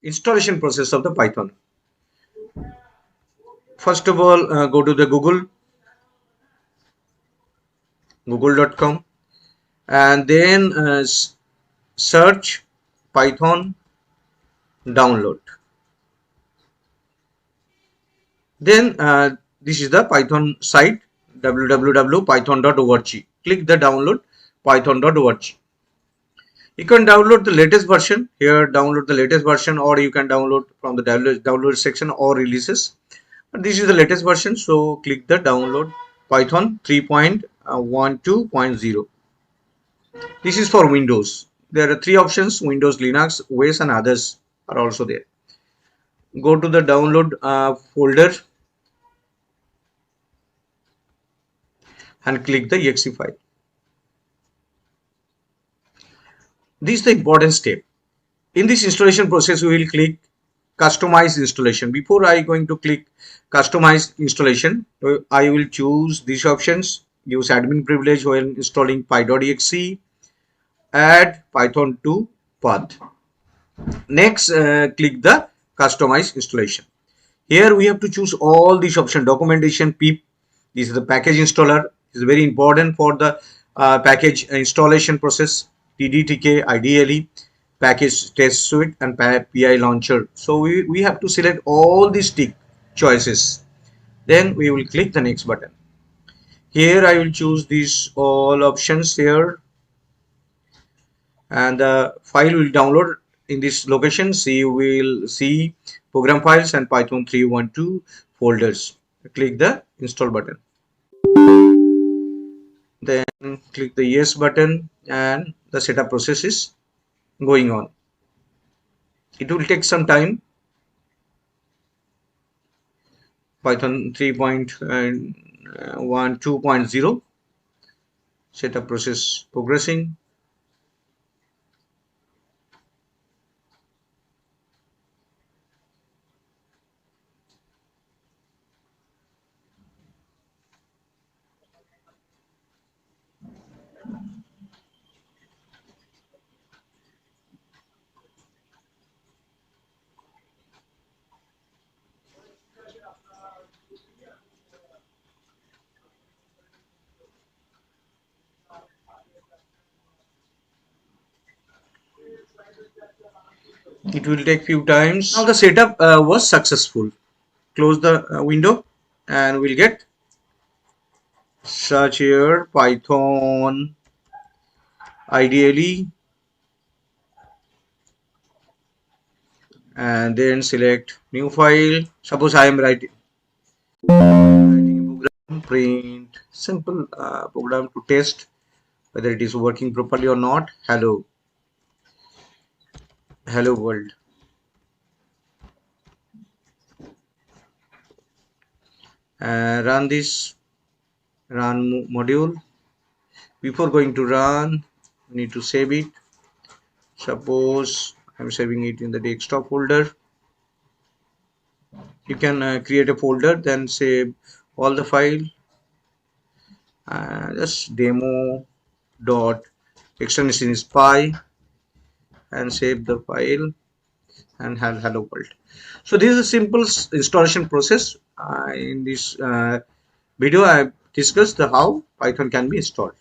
installation process of the Python. First of all, go to the google.com, and then search Python download. Then this is the Python site, www.python.org. Click the download python.org. You can download the latest version here, download the latest version, or you can download from the download section or releases. And this is the latest version, so click the download Python 3.12.0. This is for Windows. There are three options: Windows, Linux, OS, and others are also there. Go to the download folder and click the exe file. This is the important step. In this installation process, we will click customize installation. Before I going to click customize installation, I will choose these options: use admin privilege when installing py.exe, add Python to path. Next, click the customize installation. Here we have to choose all these options: documentation, pip. This is the package installer. This is very important for the package installation process. PDTK, IDLE, package test suite, and PI launcher. So we have to select all these tick choices. Then we will click the next button. Here I will choose these all options here, and the file will download in this location. See, you will see program files and Python 3.12 folders. Click the install button. Then click the yes button, and the setup process is going on. It will take some time. Python 3.12.0 setup process progressing. It will take few times. Now the setup was successful. Close the window, and we'll get search here Python IDLE, and then select new file. Suppose I am writing a program, print simple program to test whether it is working properly or not. Hello world. Run this run module. Before going to run, you need to save it. Suppose I'm saving it in the desktop folder. You can create a folder, then save all the file. Just demo dot extension is py, and save the file and have hello world. So this is a simple installation process. In this video I discussed how Python can be installed.